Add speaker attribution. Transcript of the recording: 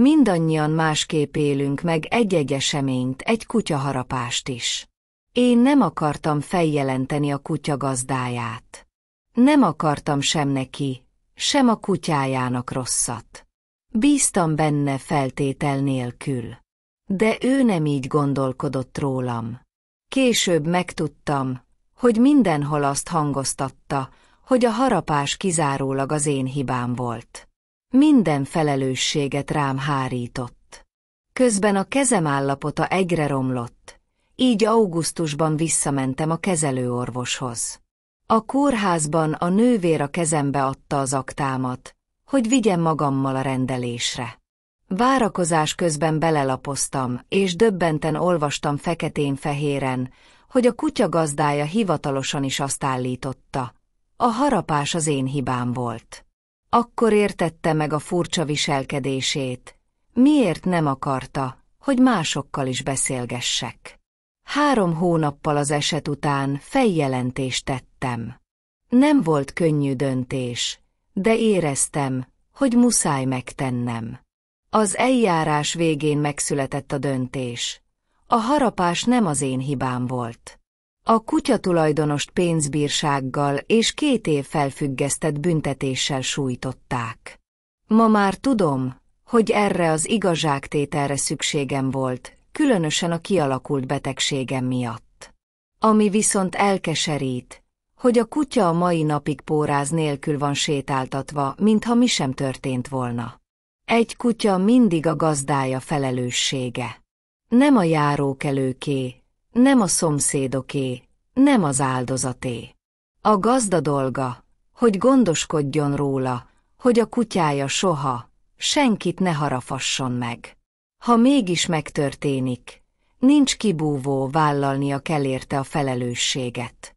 Speaker 1: Mindannyian másképp élünk meg egy-egy eseményt, egy kutyaharapást is. Én nem akartam feljelenteni a kutya gazdáját. Nem akartam sem neki, sem a kutyájának rosszat. Bíztam benne feltétel nélkül. De ő nem így gondolkodott rólam. Később megtudtam, hogy mindenhol azt hangoztatta, hogy a harapás kizárólag az én hibám volt. Minden felelősséget rám hárított. Közben a kezem állapota egyre romlott, így augusztusban visszamentem a kezelőorvoshoz. A kórházban a nővér a kezembe adta az aktámat, hogy vigyem magammal a rendelésre. Várakozás közben belelapoztam, és döbbenten olvastam feketén-fehéren, hogy a kutya gazdája hivatalosan is azt állította: a harapás az én hibám volt. Akkor értette meg a furcsa viselkedését, miért nem akarta, hogy másokkal is beszélgessek. 3 hónappal az eset után feljelentést tettem. Nem volt könnyű döntés, de éreztem, hogy muszáj megtennem. Az eljárás végén megszületett a döntés. A harapás nem az én hibám volt. A kutyatulajdonost pénzbírsággal és 2 év felfüggesztett büntetéssel sújtották. Ma már tudom, hogy erre az igazságtételre szükségem volt, különösen a kialakult betegségem miatt. Ami viszont elkeserít, hogy a kutya a mai napig póráz nélkül van sétáltatva, mintha mi sem történt volna. Egy kutya mindig a gazdája felelőssége. Nem a járókelőké, nem a szomszédoké, nem az áldozaté. A gazda dolga, hogy gondoskodjon róla, hogy a kutyája soha, senkit ne harapasson meg. Ha mégis megtörténik, nincs kibúvó, vállalnia kell érte a felelősséget.